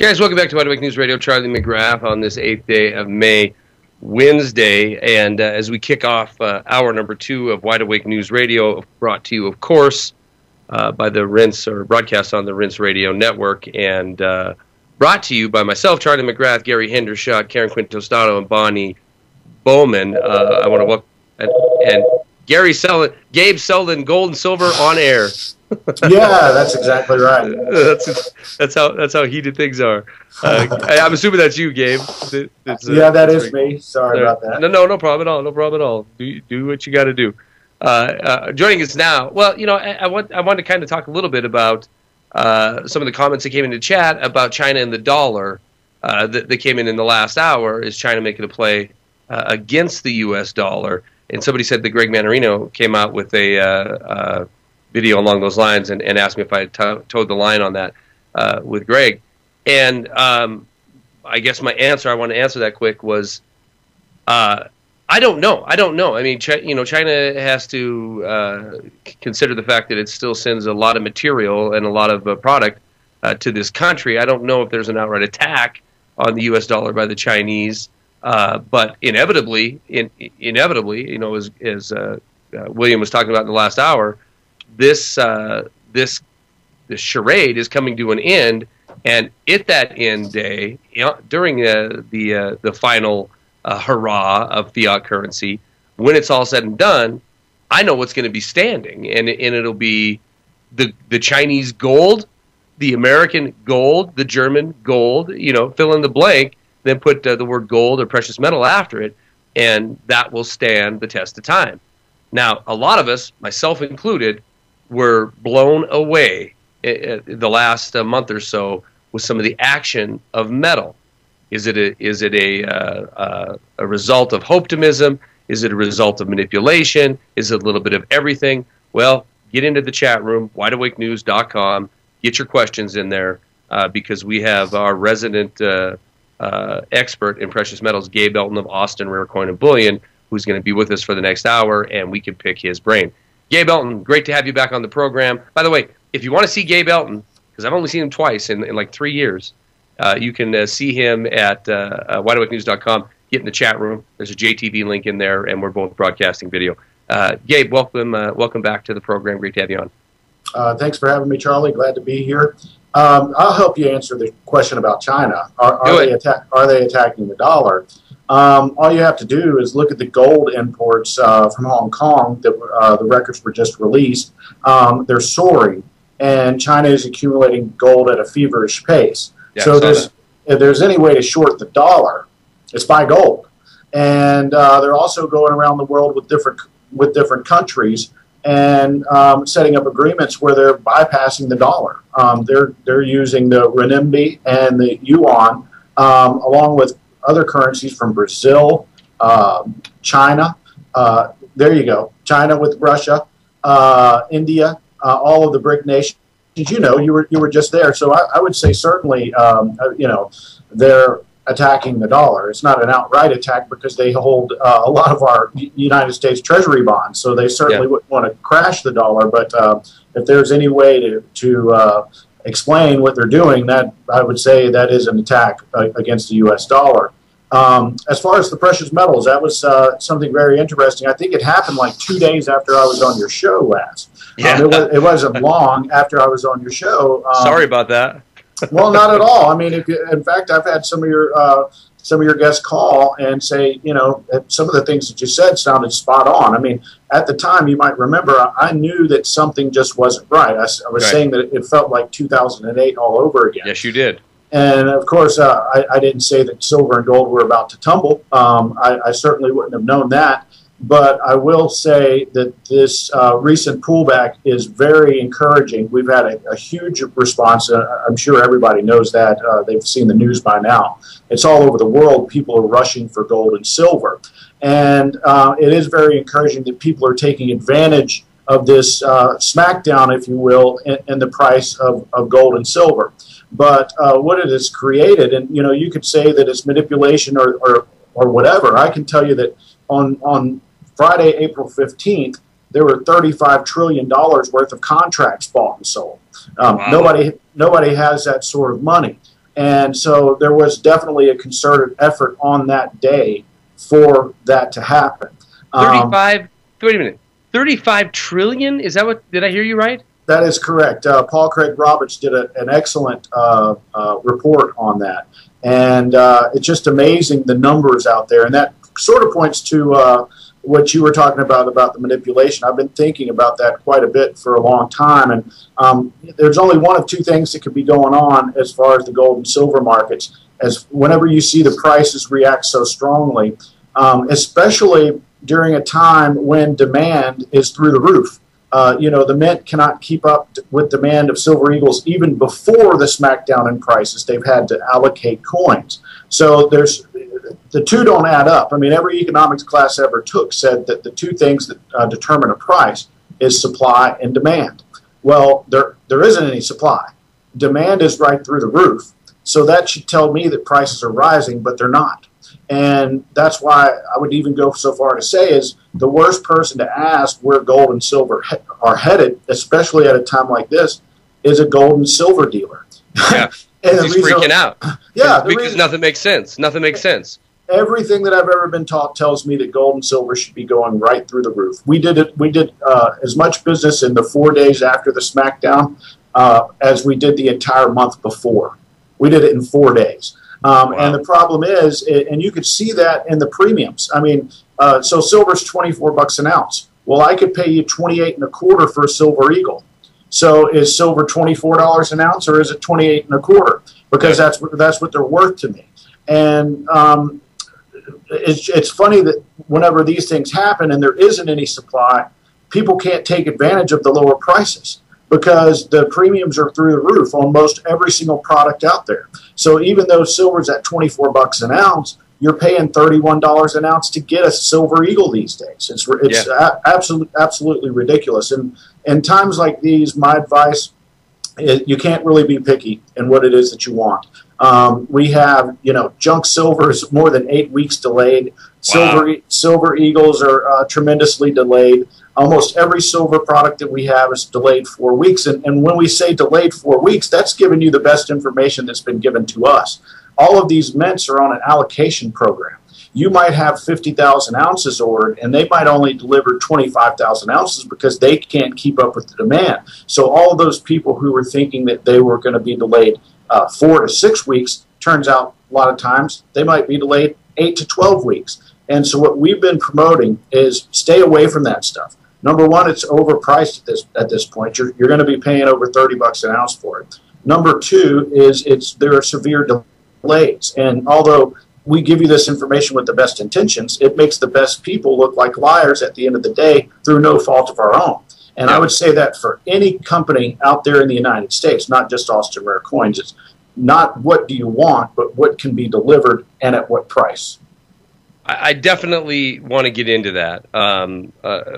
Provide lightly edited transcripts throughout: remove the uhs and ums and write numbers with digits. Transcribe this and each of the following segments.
Guys, welcome back to WideAwakeNews Radio. Charlie McGrath on this 8th day of May, Wednesday. And as we kick off hour number 2 of Wide Awake News Radio, brought to you, of course, by the Rinse, or broadcast on the Rinse Radio Network, and brought to you by myself, Charlie McGrath, Gary Hendershot, Karen Quintostano, and Bonnie Bowman. I want to welcome and Gabe Selden, Gold and Silver on air. Yeah, that's exactly right. That's how heated things are. I'm assuming that's you, Gabe. That is me. Sorry about that. No problem at all. No problem at all. Do what you got to do. Joining us now. Well, I want to kind of talk a little bit about some of the comments that came into chat about China and the dollar that came in the last hour. Is China making a play against the U.S. dollar? And somebody said that Greg Manarino came out with a video along those lines and asked me if I had towed the line on that with Greg. And I guess my answer, I want to answer that quick, was I don't know. I mean, China has to consider the fact that it still sends a lot of material and a lot of product to this country. I don't know if there's an outright attack on the U.S. dollar by the Chinese, but inevitably, as William was talking about in the last hour, this charade is coming to an end, and at that end day, during the final hurrah of fiat currency, when it's all said and done, I know what's going to be standing, and it'll be the Chinese gold, the American gold, the German gold, fill in the blank, then put the word gold or precious metal after it, and that will stand the test of time. Now, a lot of us, myself included, were blown away the last month or so with some of the action of metal. Is it a result of optimism? Is it a result of manipulation? Is it a little bit of everything? Well, get into the chat room, wideawakenews.com. Get your questions in there because we have our resident expert in precious metals, Gabe Elton of Austin Rare Coin and Bullion, who's going to be with us for the next hour, and we can pick his brain. Gabe Elton, great to have you back on the program. By the way, if you want to see Gabe Elton, because I've only seen him twice in like 3 years, you can see him at wideawakenews.com. Get in the chat room. There's a JTV link in there, and we're both broadcasting video. Gabe, welcome back to the program. Great to have you on. Thanks for having me, Charlie. Glad to be here. I'll help you answer the question about China. Are they attacking the dollar? All you have to do is look at the gold imports from Hong Kong that the records were just released. They're soaring, and China is accumulating gold at a feverish pace. Yeah, so if there's any way to short the dollar, it's buy gold. And they're also going around the world with different countries and setting up agreements where they're bypassing the dollar. They're using the renminbi and the yuan along with other currencies from Brazil, China. There you go. China with Russia, India, all of the BRIC nations. You were just there. So I would say certainly, they're attacking the dollar. It's not an outright attack because they hold a lot of our United States Treasury bonds. So they certainly wouldn't want to crash the dollar. But if there's any way to explain what they're doing, that I would say that is an attack against the U.S. dollar. As far as the precious metals, that was something very interesting. I think it happened like 2 days after I was on your show last. Yeah. It wasn't long after I was on your show. Sorry about that. Well, not at all. I mean, in fact, I've had some of your guests call and say, some of the things that you said sounded spot on. I mean, at the time, you might remember, I knew that something just wasn't right. I was saying that it felt like 2008 all over again. Yes, you did. And, of course, I didn't say that silver and gold were about to tumble. I certainly wouldn't have known that. But I will say that this recent pullback is very encouraging. We've had a huge response. I'm sure everybody knows that. They've seen the news by now. It's all over the world. People are rushing for gold and silver. And it is very encouraging that people are taking advantage of this smackdown, if you will, in the price of gold and silver. But what it has created, and you could say that it's manipulation or whatever. I can tell you that on Friday, April 15th, there were $35 trillion worth of contracts bought and sold. Wow. Nobody has that sort of money. And so there was definitely a concerted effort on that day for that to happen. 35, wait a minute, 35 trillion? Is that what, did I hear you right? That is correct. Paul Craig Roberts did an excellent report on that. And it's just amazing the numbers out there. And that sort of points to what you were talking about the manipulation. I've been thinking about that quite a bit for a long time. And there's only one of two things that could be going on as far as the gold and silver markets. As whenever you see the prices react so strongly, especially during a time when demand is through the roof. The mint cannot keep up with demand of Silver Eagles even before the smackdown in prices. They've had to allocate coins. So the two don't add up. I mean, every economics class ever took said that the two things that determine a price is supply and demand. Well, there isn't any supply. Demand is right through the roof. So that should tell me that prices are rising, but they're not. And that's why I would even go so far to say is the worst person to ask where gold and silver are headed, especially at a time like this, is a gold and silver dealer. Yeah, and he's freaking out. Yeah, because nothing makes sense. Nothing makes sense. Everything that I've ever been taught tells me that gold and silver should be going right through the roof. We did as much business in the 4 days after the smackdown as we did the entire month before. We did it in 4 days. Wow. And the problem is, and you could see that in the premiums. I mean, so silver's $24 an ounce. Well, I could pay you $28.25 for a Silver Eagle. So is silver $24 an ounce, or is it $28.25? Because that's what they're worth to me. And it's funny that whenever these things happen and there isn't any supply, people can't take advantage of the lower prices, because the premiums are through the roof on most every single product out there. So even though silver's at $24 an ounce, you're paying $31 an ounce to get a Silver Eagle these days. It's absolutely ridiculous. And in times like these, my advice is you can't really be picky in what it is that you want. We have, junk silver is more than 8 weeks delayed. Wow. Silver Eagles are tremendously delayed. Almost every silver product that we have is delayed 4 weeks. And when we say delayed 4 weeks, that's giving you the best information that's been given to us. All of these mints are on an allocation program. You might have 50,000 ounces ordered, and they might only deliver 25,000 ounces because they can't keep up with the demand. So all of those people who were thinking that they were going to be delayed 4 to 6 weeks, turns out a lot of times they might be delayed 8 to 12 weeks. And so what we've been promoting is stay away from that stuff. Number one, it's overpriced at this point. You're going to be paying over $30 an ounce for it. Number two is there are severe delays. And although we give you this information with the best intentions, it makes the best people look like liars at the end of the day through no fault of our own. And I would say that for any company out there in the United States, not just Austin Rare Coins, it's not what do you want, but what can be delivered and at what price. I definitely want to get into that,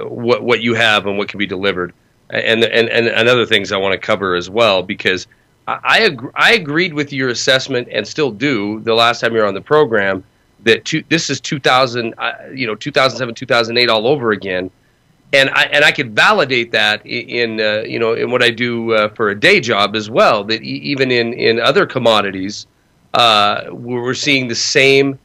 what you have and what can be delivered, and other things I want to cover as well, because I agreed with your assessment and still do the last time you were on the program that this is 2007, 2008 all over again, and I could validate that in what I do for a day job as well. That even in other commodities, we're seeing the same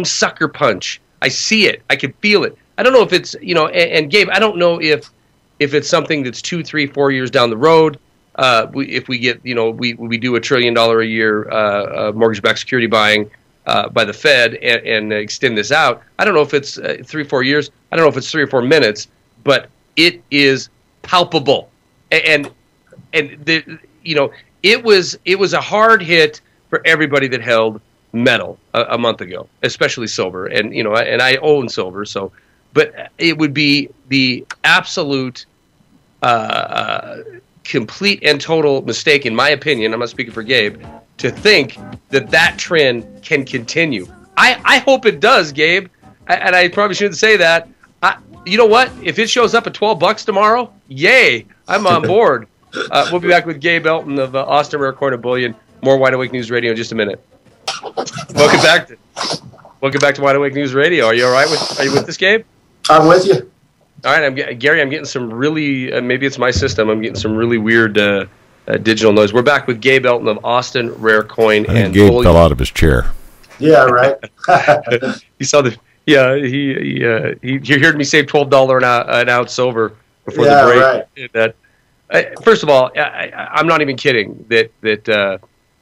sucker punch. I see it. I can feel it. I don't know if it's and Gabe, I don't know if it's something that's 2, 3, 4 years down the road. If we get, we do $1 trillion a year mortgage-backed security buying by the Fed and extend this out. I don't know if it's 3 or 4 years. I don't know if it's 3 or 4 minutes, but it is palpable. And it was a hard hit for everybody that held metal a month ago, especially silver. And and I own silver, so but it would be the absolute complete and total mistake, in my opinion, I'm not speaking for Gabe, to think that trend can continue. I hope it does, Gabe, and I probably shouldn't say that. You know what? If it shows up at $12 tomorrow, yay, I'm on board. We'll be back with Gabe Elton of Austin Rare Coin and Bullion. More Wide Awake News Radio in just a minute. Welcome back to Wide Awake News Radio. Are you all right are you with this, Gabe? I'm with you. All right, Gary, I'm getting some really, maybe it's my system, I'm getting some really weird digital noise. We're back with Gabe Elton of Austin Rare Coin. I think Gabe fell out of his chair. Yeah, right. You saw the he heard me say $12 an ounce silver before the break. Right. That first of all, I'm not even kidding. That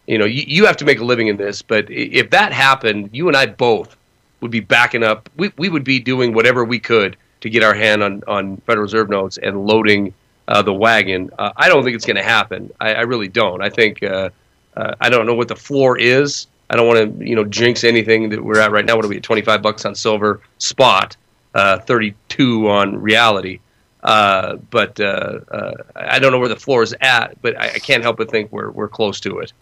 you have to make a living in this. But if that happened, you and I both would be backing up. We would be doing whatever we could to get our hand on Federal Reserve notes and loading the wagon. I don't think it's going to happen. I really don't. I think I don't know what the floor is. I don't want to jinx anything that we're at right now. What are we at? $25 on silver spot, 32 on reality. But I don't know where the floor is at. But I can't help but think we're close to it.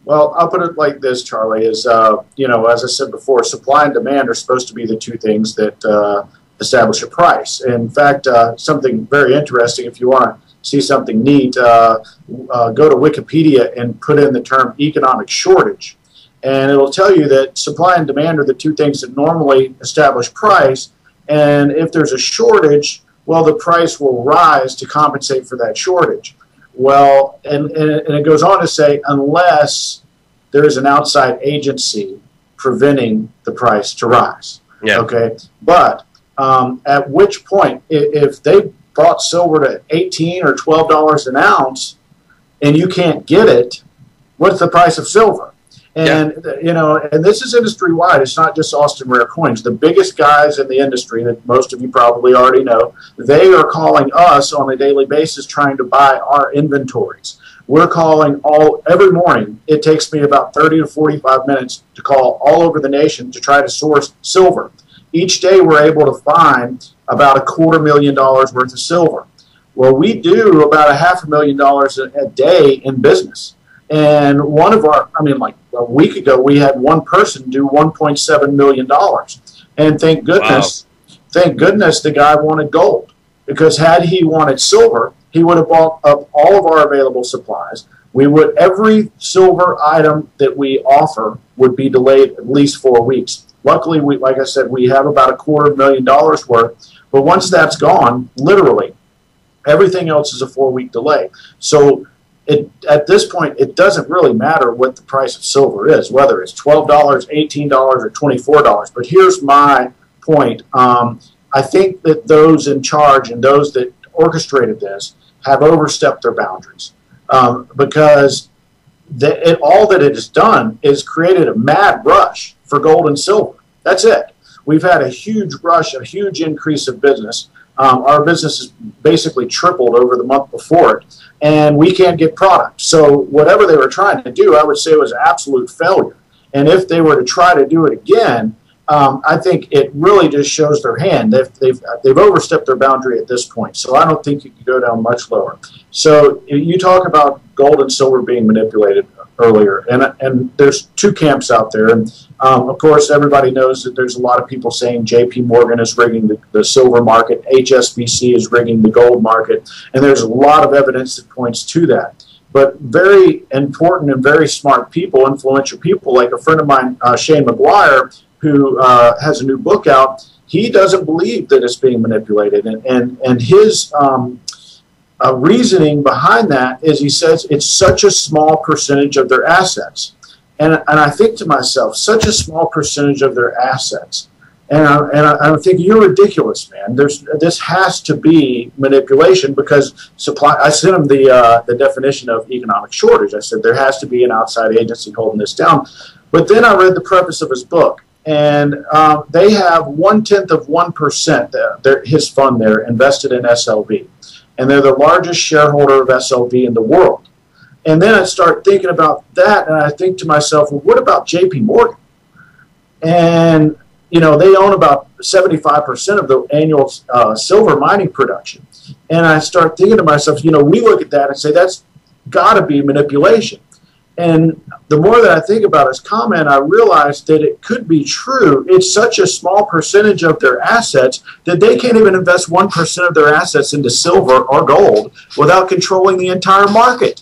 Well, I'll put it like this, Charlie. Is as I said before, supply and demand are supposed to be the two things that establish a price. In fact, something very interesting. If you want to see something neat, go to Wikipedia and put in the term economic shortage. And it'll tell you that supply and demand are the two things that normally establish price. And if there's a shortage, well, the price will rise to compensate for that shortage. Well, and it goes on to say, unless there is an outside agency preventing the price to rise. Yeah. Okay. But at which point, if they bought silver to $18 or $12 an ounce and you can't get it, what's the price of silver? And, and this is industry-wide. It's not just Austin Rare Coins. The biggest guys in the industry that most of you probably already know, they are calling us on a daily basis trying to buy our inventories. We're calling every morning. It takes me about 30 to 45 minutes to call all over the nation to try to source silver. Each day we're able to find about $250,000 worth of silver. Well, we do about $500,000 a day in business. And one of our, like a week ago, we had one person do $1.7 million. And thank goodness the guy wanted gold. Because had he wanted silver, he would have bought up all of our available supplies. Every silver item that we offer would be delayed at least 4 weeks. Luckily, like I said, we have about $250,000 worth. But once that's gone, literally, everything else is a 4-week delay. So at this point, it doesn't really matter what the price of silver is, whether it's $12, $18, or $24. But here's my point. I think that those in charge and those that orchestrated this have overstepped their boundaries because all that it has done is created a mad rush for gold and silver. That's it. We've had a huge rush, a huge increase of business. Our business has basically tripled over the month before it, and we can't get product. So whatever they were trying to do, I would say was an absolute failure. And if they were to try to do it again, I think it really just shows their hand. They've overstepped their boundary at this point. So I don't think you can go down much lower. So you talk about gold and silver being manipulated earlier, and there's two camps out there. And of course, everybody knows that there's a lot of people saying J.P. Morgan is rigging the silver market, HSBC is rigging the gold market, and there's a lot of evidence that points to that. But very important and very smart people, influential people, like a friend of mine, Shane McGuire, who has a new book out, he doesn't believe that it's being manipulated. And his reasoning behind that is he says it's such a small percentage of their assets. And I think to myself, such a small percentage of their assets. And I'm thinking, you're ridiculous, man. This has to be manipulation because supply. I sent him the definition of economic shortage. I said there has to be an outside agency holding this down. But then I read the preface of his book. And they have 0.1% his fund there invested in SLV. And they're the largest shareholder of SLV in the world. And then I start thinking about that, and I think to myself, well, what about J.P. Morgan? And, they own about 75% of the annual silver mining production. And I start thinking to myself, we look at that and say that's got to be manipulation. And the more that I think about his comment, I realize that it could be true. It's such a small percentage of their assets that they can't even invest 1% of their assets into silver or gold without controlling the entire market.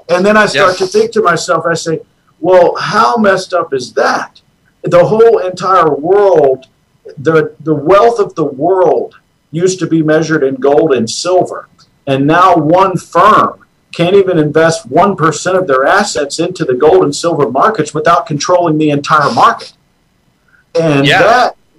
And then I start to think to myself, I say, well, how messed up is that? The whole entire world, the wealth of the world used to be measured in gold and silver. And now one firm can't even invest 1% of their assets into the gold and silver markets without controlling the entire market. And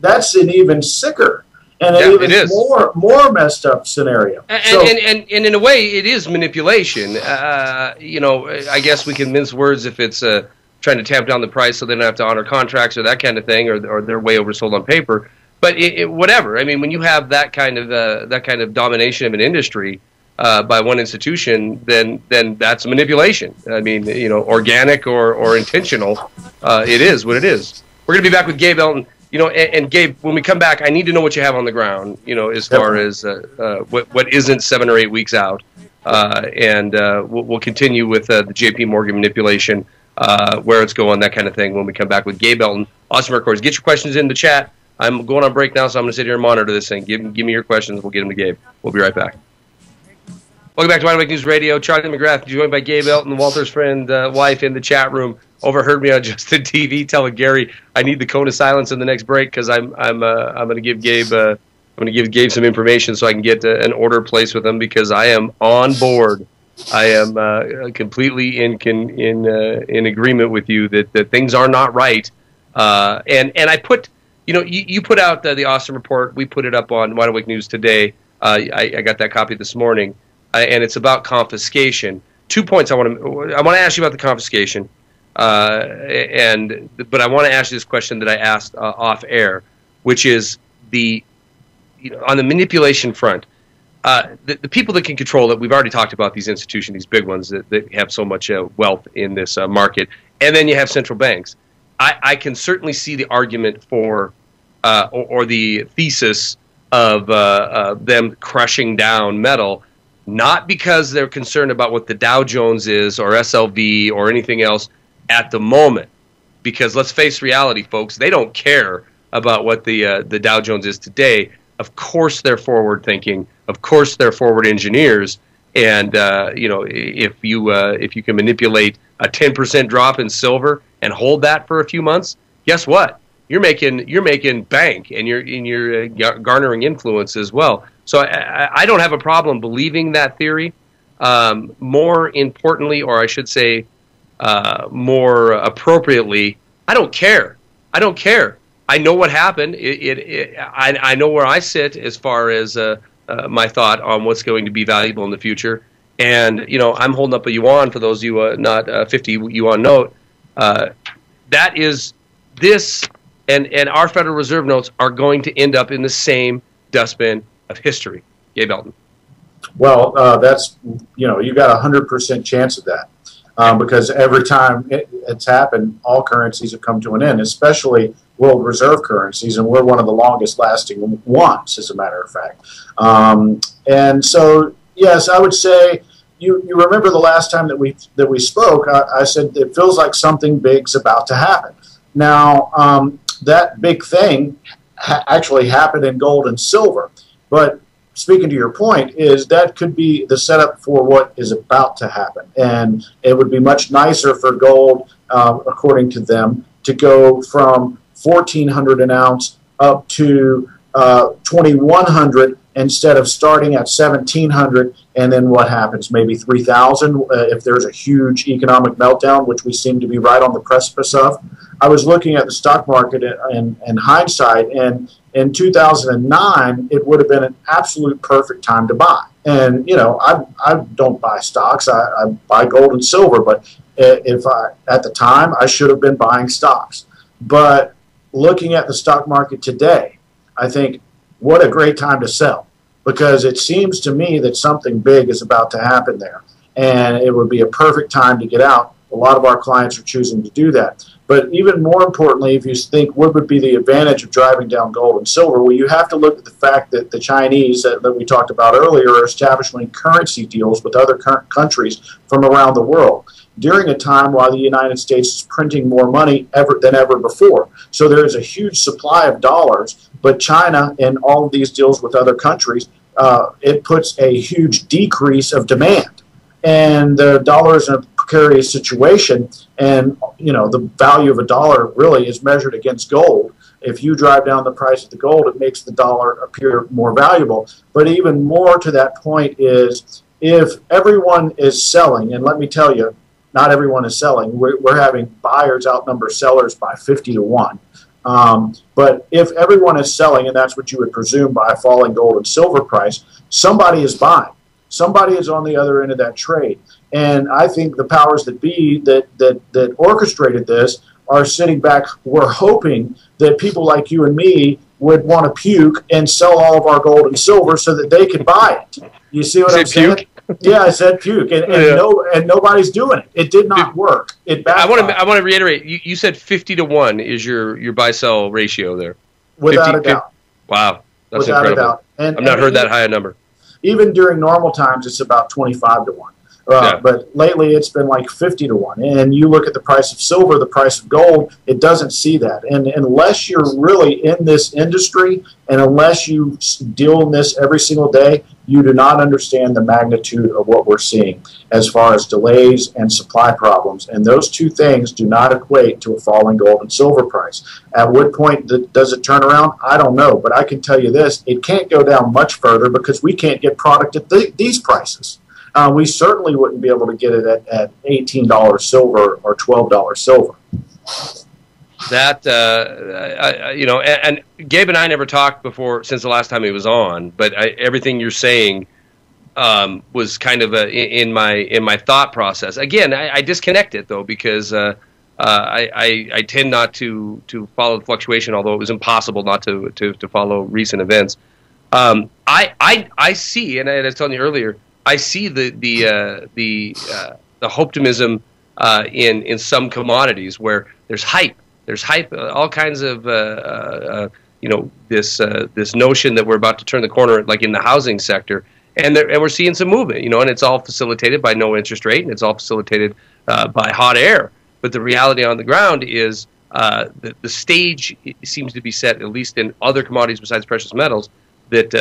that's an even sicker and an even more messed up scenario. And in a way, it is manipulation. I guess we can mince words if it's trying to tamp down the price so they don't have to honor contracts or that kind of thing, or they're way oversold on paper. But whatever. I mean, when you have that kind of domination of an industry by one institution, then that's manipulation. I mean, organic or intentional, it is what it is. We're going to be back with Gabe Elton. And Gabe, when we come back, I need to know what you have on the ground, as far as what isn't 7 or 8 weeks out. And we'll continue with the JP Morgan manipulation, where it's going, that kind of thing, when we come back with Gabe Elton. Awesome Records. Get your questions in the chat. I'm going on break now, so I'm going to sit here and monitor this thing. Give me your questions. We'll get them to Gabe. We'll be right back. Welcome back to WideAwakeNews Radio. Charlie McGrath, joined by Gabe Elton, Walter's friend, wife, in the chat room. Overheard me on Justin TV telling Gary I need the cone of silence in the next break because I'm going to give Gabe some information so I can get an order placed with him, because I am on board. I am completely in agreement with you that things are not right. And I put, you put out the awesome report. We put it up on Wide Awake News today. I got that copy this morning, and it's about confiscation. 2 points I want to ask you about the confiscation. But I want to ask you this question that I asked off air, which is on the manipulation front, the people that can control it. We've already talked about these institutions, these big ones that have so much wealth in this market, and then you have central banks. I can certainly see the argument for or the thesis of them crushing down metal, not because they're concerned about what the Dow Jones is or SLV or anything else at the moment, because let's face reality, folks, they don't care about what the Dow Jones is today. Of course they're forward thinking, of course they're forward engineers, and if you can manipulate a 10% drop in silver and hold that for a few months, guess what? You're making bank, and you're garnering influence as well. So I don't have a problem believing that theory. More importantly, or I should say, more appropriately, I don't care. I know what happened. I know where I sit as far as my thought on what's going to be valuable in the future. And I'm holding up a yuan for those of you not 50 yuan note. That is this, and our Federal Reserve notes are going to end up in the same dustbin of history. Gabe Elton. Well, that's you got 100% chance of that. Because every time it's happened, all currencies have come to an end, especially world reserve currencies, and we're one of the longest lasting ones, as a matter of fact. And so, yes, I would say you remember the last time that we spoke. I said it feels like something big's about to happen. Now, that big thing actually happened in gold and silver, but speaking to your point, is that could be the setup for what is about to happen. And it would be much nicer for gold, according to them, to go from $1,400 an ounce up to $2,100 instead of starting at $1,700. And then what happens? Maybe $3,000 if there's a huge economic meltdown, which we seem to be right on the precipice of. I was looking at the stock market in hindsight, and in 2009, it would have been an absolute perfect time to buy. And, I don't buy stocks. I buy gold and silver, but at the time, I should have been buying stocks. But looking at the stock market today, I think, what a great time to sell, because it seems to me that something big is about to happen there, and it would be a perfect time to get out. A lot of our clients are choosing to do that. But even more importantly, if you think what would be the advantage of driving down gold and silver, well, you have to look at the fact that the Chinese that we talked about earlier are establishing currency deals with other countries from around the world during a time while the United States is printing more money than ever before. So there is a huge supply of dollars, but China and all of these deals with other countries, it puts a huge decrease of demand. And the dollar is in a precarious situation, and the value of a dollar really is measured against gold. If you drive down the price of the gold, it makes the dollar appear more valuable. But even more to that point is if everyone is selling, and let me tell you, not everyone is selling. We're having buyers outnumber sellers by 50 to 1. But if everyone is selling, and that's what you would presume by a falling gold and silver price, somebody is buying. Somebody is on the other end of that trade. And I think the powers that be that orchestrated this are sitting back. We're hoping that people like you and me would want to puke and sell all of our gold and silver so that they could buy it. You see what I'm saying? Puke? Yeah, I said puke, and nobody's doing it. It did not work. It backfired. I want to reiterate. You said 50 to 1 is your buy sell ratio there. Without a doubt. Wow, that's Without incredible. a doubt. And, I've not heard that high a number. Even during normal times, it's about 25 to 1. But lately, it's been like 50 to 1. And you look at the price of silver, the price of gold, it doesn't see that. And unless you're really in this industry, and unless you deal in this every single day, you do not understand the magnitude of what we're seeing as far as delays and supply problems. And those two things do not equate to a falling gold and silver price. At what point does it turn around? I don't know. But I can tell you this, it can't go down much further because we can't get product at these prices. We certainly wouldn't be able to get it at $18 silver or $12 silver. That and Gabe and I never talked before since the last time he was on, but everything you're saying was kind of in my thought process. Again, I disconnect it though because I tend not to follow the fluctuation, although it was impossible not to follow recent events. I see, and I was telling you earlier, I see the optimism in some commodities where there's hype. There's hype, all kinds of this notion that we're about to turn the corner, like in the housing sector, and we're seeing some movement, and it's all facilitated by no interest rate, and it's all facilitated by hot air. But the reality on the ground is the stage seems to be set, at least in other commodities besides precious metals, that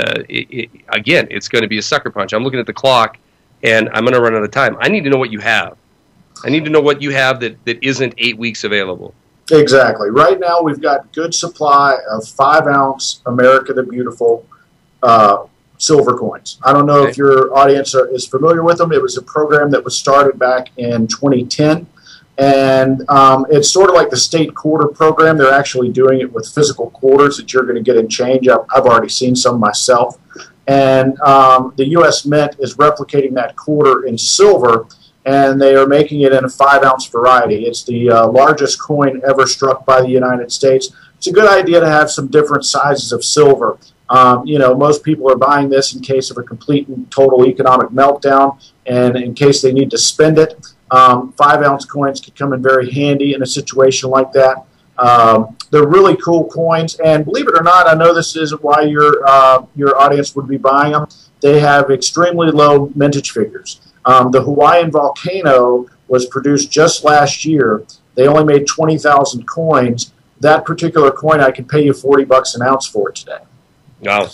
again, it's going to be a sucker punch. I'm looking at the clock, and I'm going to run out of time. I need to know what you have. I need to know what you have that isn't 8 weeks available. Exactly. Right now, we've got good supply of 5-ounce America the Beautiful silver coins. I don't know if your audience is familiar with them. It was a program that was started back in 2010. And it's sort of like the state quarter program. They're actually doing it with physical quarters that you're going to get in change. I've already seen some myself. And the U.S. Mint is replicating that quarter in silver, and they are making it in a 5-ounce variety. It's the largest coin ever struck by the United States. It's a good idea to have some different sizes of silver. Most people are buying this in case of a complete and total economic meltdown, and in case they need to spend it. 5-ounce coins could come in very handy in a situation like that. They're really cool coins, and believe it or not, I know this isn't why your audience would be buying them. They have extremely low mintage figures. The Hawaiian volcano was produced just last year. They only made 20,000 coins. That particular coin, I can pay you $40 an ounce for it today. Wow.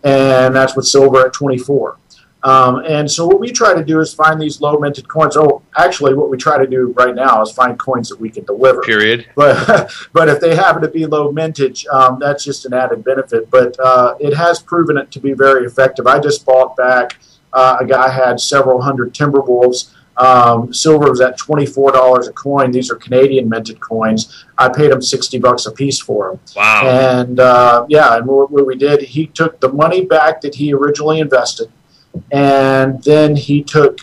And that's with silver at 24. And so what we try to do is find these low minted coins. Oh, actually, what we try to do right now is find coins that we can deliver. Period. But if they happen to be low mintage, that's just an added benefit. But it has proven it to be very effective. I just bought back, a guy had several hundred Timberwolves. Silver was at $24 a coin. These are Canadian minted coins. I paid him $60 a piece for them. Wow. And and what we did, he took the money back that he originally invested, and then he took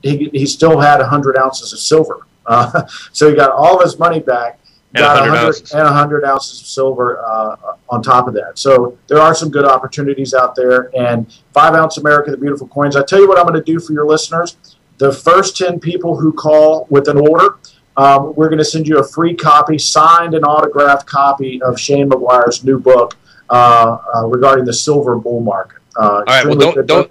he still had 100 ounces of silver. So he got all of his money back, and 100 ounces of silver on top of that. So there are some good opportunities out there. And 5-ounce America the Beautiful coins. I tell you what I'm going to do for your listeners. The first 10 people who call with an order, we're going to send you a free copy, signed and autographed copy of Shane McGuire's new book regarding the silver bull market. All right. Well, don't.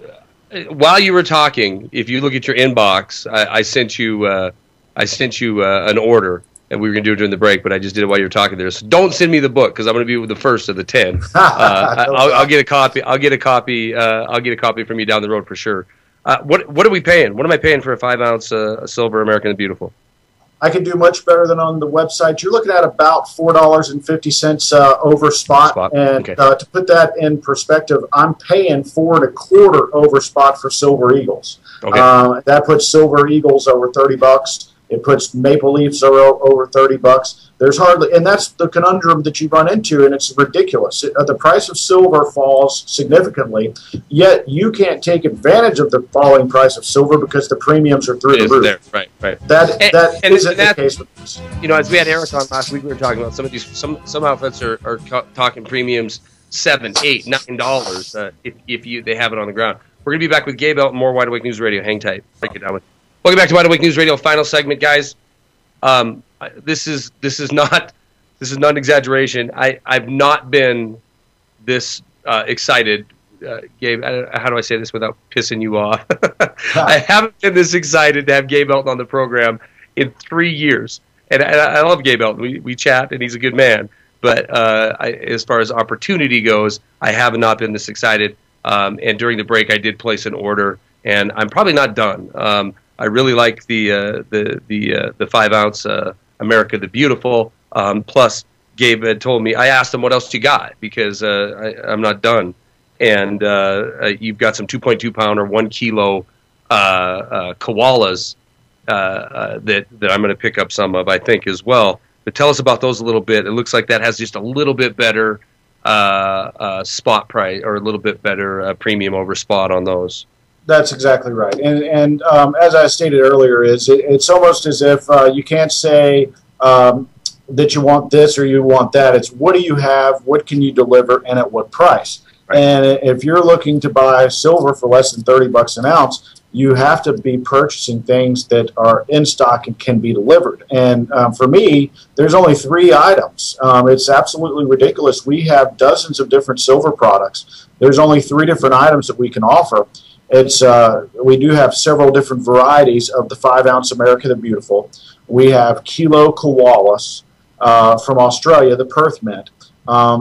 While you were talking, if you look at your inbox, I sent you an order, and we were going to do it during the break, but I just did it while you were talking there. So don't send me the book because I'm going to be the first of the 10. I'll get a copy. I'll get a copy from you down the road for sure. What are we paying? What am I paying for a 5-ounce silver American the Beautiful? I can do much better than on the website. You're looking at about $4.50 over spot. And to put that in perspective, I'm paying $4.25 over spot for Silver Eagles. Okay. That puts Silver Eagles over $30. It puts Maple Leafs over $30. There's hardly, and that's the conundrum that you run into, and it's ridiculous. The price of silver falls significantly, yet you can't take advantage of the falling price of silver because the premiums are through the roof. There. Right. That isn't the case with this. As we had Eric on last week, we were talking about some outfits are talking premiums $7, $8, $9 if they have it on the ground. We're gonna be back with Gabe Elton, more Wide Awake News Radio. Hang tight. Break it down with. Welcome back to Wide Awake News Radio. Final segment, guys. This is not an exaggeration. I've not been this excited, Gabe. How do I say this without pissing you off? I haven't been this excited to have Gabe Elton on the program in 3 years, and I love Gabe Elton. We chat, and he's a good man. But as far as opportunity goes, I have not been this excited. And during the break, I did place an order, and I'm probably not done. I really like the 5-ounce America the Beautiful. Plus, Gabe had told me, I asked him what else you got because I'm not done. And you've got some 2.2 pound or 1 kilo koalas that I'm going to pick up some of, I think, as well. But tell us about those a little bit. It looks like that has just a little bit better spot price or a little bit better premium over spot on those. That's exactly right. And as I stated earlier, it's almost as if you can't say that you want this or you want that. It's what do you have, what can you deliver, and at what price. Right. And if you're looking to buy silver for less than $30 an ounce, you have to be purchasing things that are in stock and can be delivered. And for me, there's only 3 items. It's absolutely ridiculous. We have dozens of different silver products. There's only 3 different items that we can offer. We do have several different varieties of the 5-ounce America the Beautiful. We have kilo koalas from Australia, the Perth mint.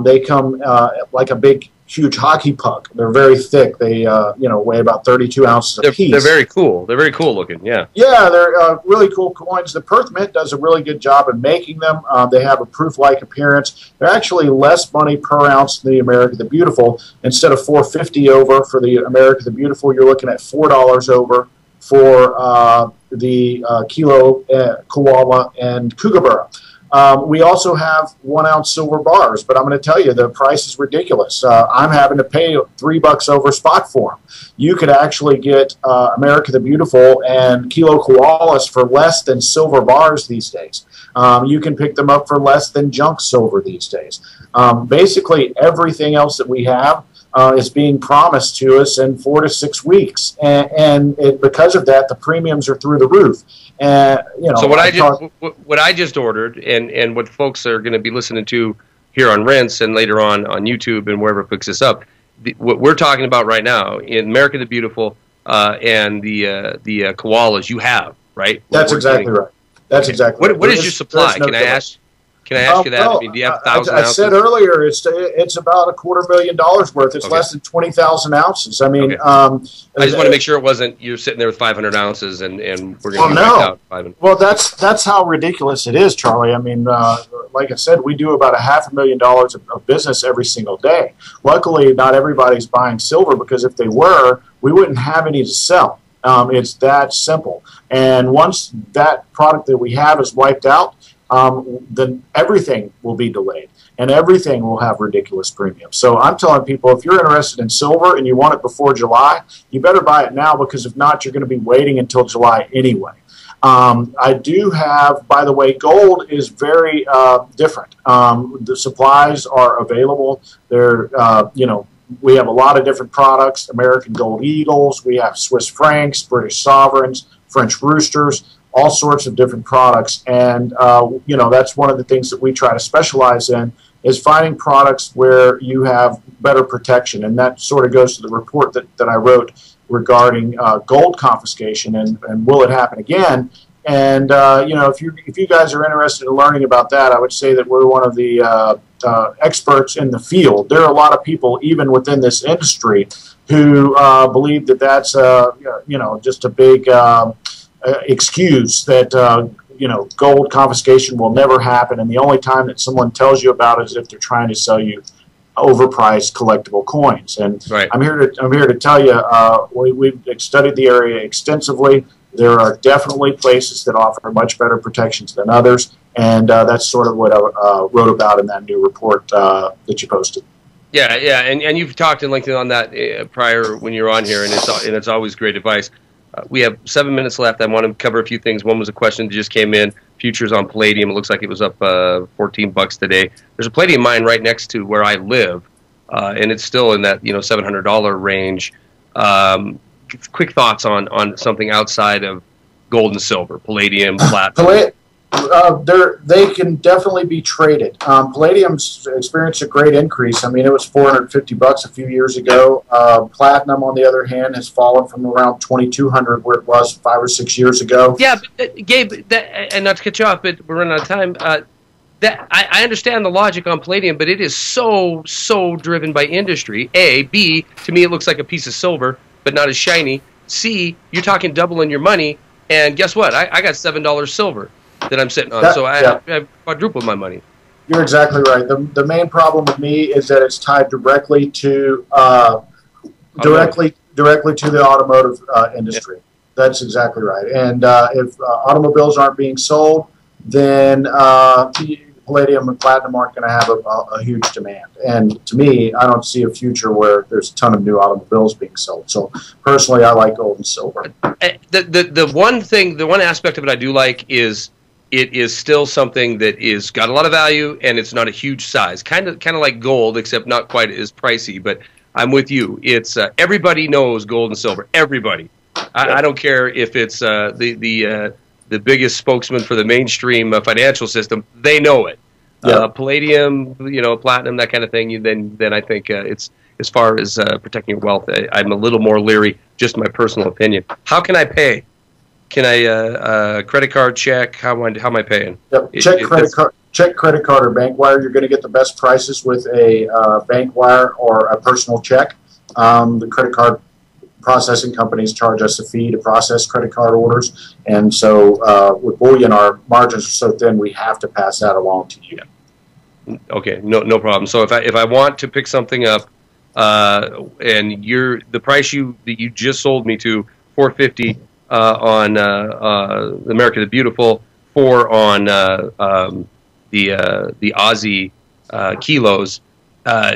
They come like a big, huge hockey puck. They're very thick. They weigh about 32 ounces a piece. They're very cool. They're very cool looking. Yeah. Yeah, they're really cool coins. The Perth mint does a really good job in making them. They have a proof-like appearance. They're actually less money per ounce than the America the Beautiful. Instead of $4.50 over for the America the Beautiful, you're looking at $4 over for the kilo koala and kookaburra. We also have 1-ounce silver bars, but I'm going to tell you the price is ridiculous. I'm having to pay $3 over spot for them. You could actually get America the Beautiful and kilo koalas for less than silver bars these days. You can pick them up for less than junk silver these days. Basically, everything else that we have is being promised to us in 4 to 6 weeks, and because of that, the premiums are through the roof. So what I just ordered, and what folks are going to be listening to here on Rinse and later on YouTube and wherever it picks this up, what we're talking about right now in America the Beautiful and the koalas you have, right? That's exactly right. That's exactly right. What is your supply? Can I ask? Can I ask you that? Well, I mean, do you have 1,000 ounces? I said earlier, it's about $250,000 worth. It's less than 20,000 ounces. I mean, I just want to make sure it wasn't you're sitting there with 500 ounces and we're going to be out 500. Well, that's how ridiculous it is, Charlie. I mean, like I said, we do about $500,000 of business every single day. Luckily, not everybody's buying silver because if they were, we wouldn't have any to sell. It's that simple. And once that product that we have is wiped out, then everything will be delayed and everything will have ridiculous premiums. So I'm telling people, if you're interested in silver and you want it before July, you better buy it now because if not, you're going to be waiting until July anyway. I do have, by the way, gold is very different. The supplies are available. They're, we have a lot of different products, American Gold Eagles, we have Swiss francs, British sovereigns, French roosters, all sorts of different products, and that's one of the things that we try to specialize in is finding products where you have better protection, and that sort of goes to the report that I wrote regarding gold confiscation and will it happen again. And if you guys are interested in learning about that, I would say that we're one of the experts in the field. There are a lot of people even within this industry who believe that that's just a big excuse that gold confiscation will never happen, and the only time that someone tells you about it is if they're trying to sell you overpriced collectible coins. And right. I'm here to tell you, we've studied the area extensively. There are definitely places that offer much better protections than others, and that's sort of what I wrote about in that new report that you posted. Yeah, and you've talked in length on that prior when you're on here, and it's always great advice. We have 7 minutes left. I want to cover a few things. One was a question that just came in. Futures on palladium. It looks like it was up $14 today. There's a palladium mine right next to where I live, and it's still in that $700 range. Quick thoughts on something outside of gold and silver, palladium, platinum. They can definitely be traded. Palladium's experienced a great increase. I mean, it was $450 a few years ago. Platinum, on the other hand, has fallen from around $2,200 where it was 5 or 6 years ago. Yeah, but, Gabe, and not to cut you off, but we're running out of time. I understand the logic on palladium, but it is so driven by industry. A, B, to me it looks like a piece of silver, but not as shiny. C, you're talking doubling your money, and guess what? I got $7 silver that I'm sitting on, I've quadrupled my money. You're exactly right. The main problem with me is that it's tied directly to directly to the automotive industry. Yeah. That's exactly right. And if automobiles aren't being sold, then palladium and platinum aren't going to have a huge demand. And to me, I don't see a future where there's a ton of new automobiles being sold. So personally, I like gold and silver. The one aspect of it I do like is it is still something that is got a lot of value, and it's not a huge size. Kind of like gold, except not quite as pricey. But I'm with you. It's everybody knows gold and silver. Everybody. I don't care if it's the biggest spokesman for the mainstream financial system. They know it. Yeah. Palladium, platinum, that kind of thing. Then I think it's as far as protecting your wealth. I'm a little more leery. Just my personal opinion. How can I pay? Can I credit card, check? How am I paying? Yep. Check, credit card, or bank wire. You're going to get the best prices with a bank wire or a personal check. The credit card processing companies charge us a fee to process credit card orders, and so with bullion, our margins are so thin we have to pass that along to you. Okay, no problem. So if I want to pick something up, and the price that you just sold me to $450 on America the Beautiful, $4 on the Aussie kilos,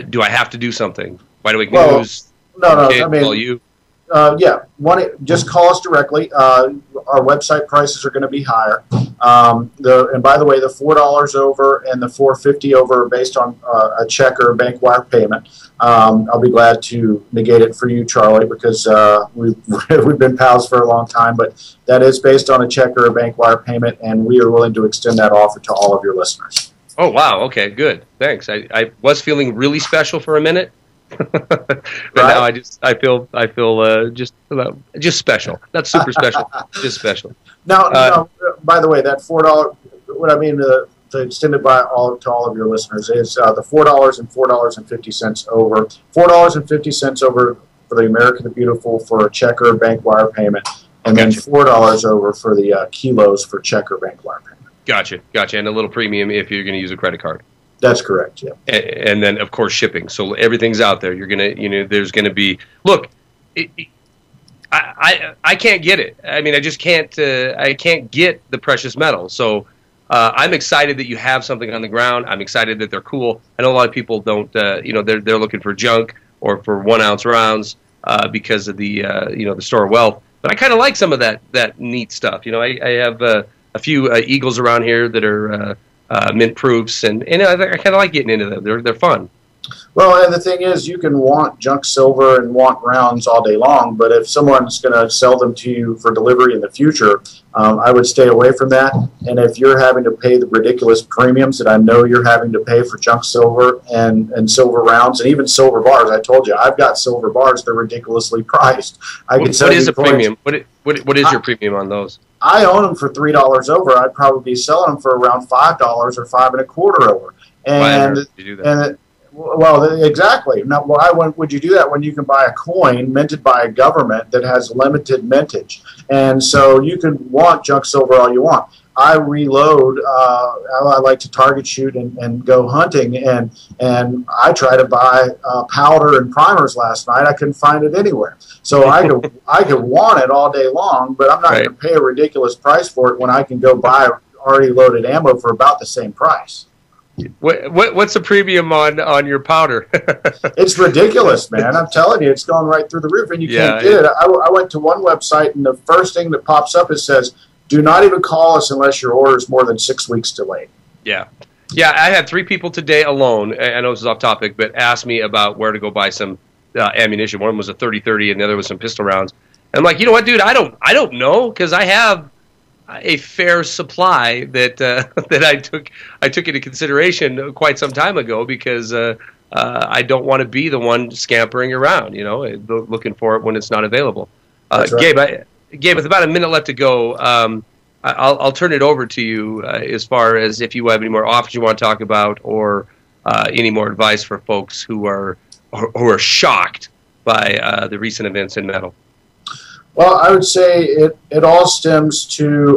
do I have to do something? WideAwakeNews? No. I mean, just call us directly. Our website prices are going to be higher. And by the way, the $4 over and the $450 over are based on a check or a bank wire payment. I'll be glad to negate it for you, Charlie, because we've been pals for a long time. But that is based on a check or a bank wire payment, and we are willing to extend that offer to all of your listeners. Oh wow! Okay, good. Thanks. I was feeling really special for a minute. But now I feel just special. Not super special, just special. Now, by the way, that $4. What I mean to extend it to all of your listeners is the $4 and $4.50 over. $4.50 over for the America the Beautiful for a check or bank wire payment, and then $4 over for the kilos for check or bank wire payment. Gotcha. And a little premium if you're going to use a credit card. That's correct. Yeah. And then, of course, shipping. So everything's out there. You're gonna, there's gonna be. Look, I can't get it. I mean, I just can't. I can't get the precious metal. So I'm excited that you have something on the ground. I'm excited that they're cool. I know a lot of people don't. They're looking for junk or for 1 ounce rounds because of the the store of wealth. But I kind of like some of that neat stuff. I have a few eagles around here that are. Mint proofs, and I kind of like getting into them. They're fun. Well, and the thing is, you can want junk silver and want rounds all day long, but if someone's going to sell them to you for delivery in the future, I would stay away from that. And if you're having to pay the ridiculous premiums that I know you're having to pay for junk silver and silver rounds and even silver bars, I told you, I've got silver bars. They're ridiculously priced. What is the premium? What is your premium on those? I own them for $3 over. I'd probably be selling them for around $5 or $5.25 over. And why you do that? Well, exactly. Now, why would you do that when you can buy a coin minted by a government that has limited mintage? And so you can want junk silver all you want. I reload. I like to target shoot and go hunting, and I try to buy powder and primers last night. I couldn't find it anywhere. So I could want it all day long, but I'm not going to pay a ridiculous price for it when I can go buy already loaded ammo for about the same price. What's the premium on your powder? It's ridiculous, man. I'm telling you, it's going right through the roof, and you can't get it. I went to one website, and the first thing that pops up, it says, do not even call us unless your order is more than 6 weeks delayed. Yeah. I had 3 people today alone, I know this is off topic, but asked me about where to go buy some ammunition. One was a 30-30, and the other was some pistol rounds. And I'm like, you know what, dude, I don't know, because I have a fair supply that I took into consideration quite some time ago, because I don't want to be the one scampering around, looking for it when it's not available. Right. Gabe, with about a minute left to go, I'll turn it over to you as far as if you have any more offers you want to talk about, or any more advice for folks who are shocked by the recent events in metal. Well, I would say it all stems to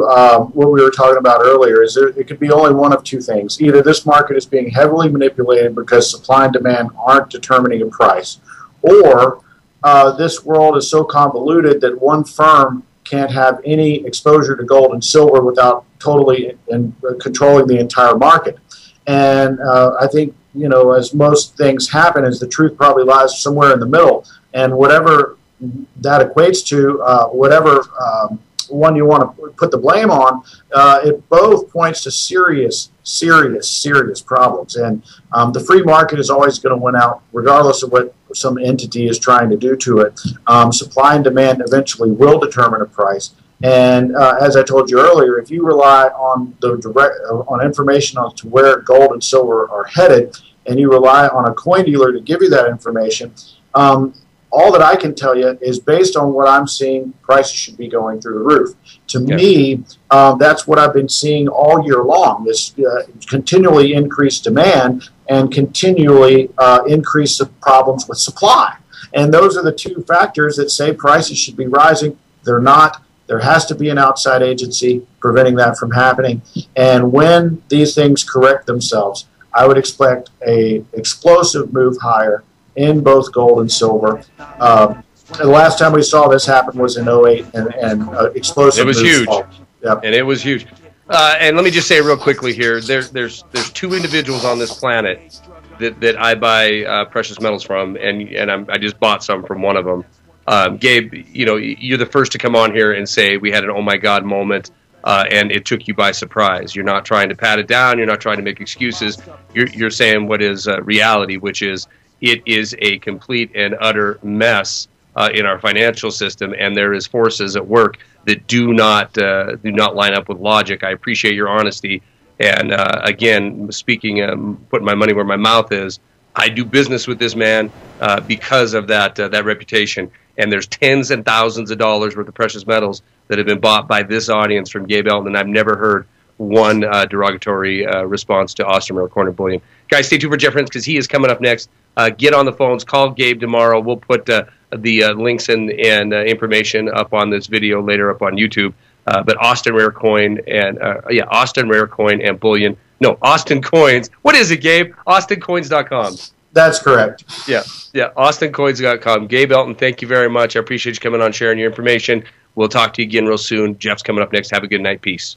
what we were talking about earlier. It could be only one of 2 things. Either this market is being heavily manipulated because supply and demand aren't determining a price, or this world is so convoluted that one firm can't have any exposure to gold and silver without totally controlling the entire market. And I think, as most things happen, is the truth probably lies somewhere in the middle. And whatever that equates to, whatever one you want to put the blame on, it both points to serious problems. And the free market is always going to win out, regardless of what some entity is trying to do to it. Supply and demand eventually will determine a price. And as I told you earlier, if you rely on on information as to where gold and silver are headed, and you rely on a coin dealer to give you that information, all that I can tell you is based on what I'm seeing, prices should be going through the roof. To me, that's what I've been seeing all year long, this continually increased demand and continually increase of problems with supply. And those are the 2 factors that say prices should be rising. They're not. There has to be an outside agency preventing that from happening. And when these things correct themselves, I would expect an explosive move higher in both gold and silver. The last time we saw this happen was in 2008, and explosive. It was huge. Yep. And it was huge. And let me just say real quickly here: there's 2 individuals on this planet that I buy precious metals from, and I just bought some from one of them. Gabe, you're the first to come on here and say we had an oh my god moment. And it took you by surprise. You're not trying to pat it down. You're not trying to make excuses. You're saying what is reality, which is it is a complete and utter mess in our financial system, and there is forces at work that do not line up with logic. I appreciate your honesty, and again, speaking, putting my money where my mouth is, I do business with this man because of that reputation. And there's tens and thousands of dollars worth of precious metals that have been bought by this audience from Gabe Elton, and I've never heard one derogatory response to Austin Rare Coin or Bullion. Guys, stay tuned for Jeff Prince, because he is coming up next. Get on the phones. Call Gabe tomorrow. We'll put the links and information up on this video later up on YouTube. But Austin Rare Coin and Austin Rare Coin and Bullion. No, Austin Coins. What is it, Gabe? AustinCoins.com. That's correct. Yeah, AustinCoins.com. Gabe Elton, thank you very much. I appreciate you coming on, sharing your information. We'll talk to you again real soon. Jeff's coming up next. Have a good night. Peace.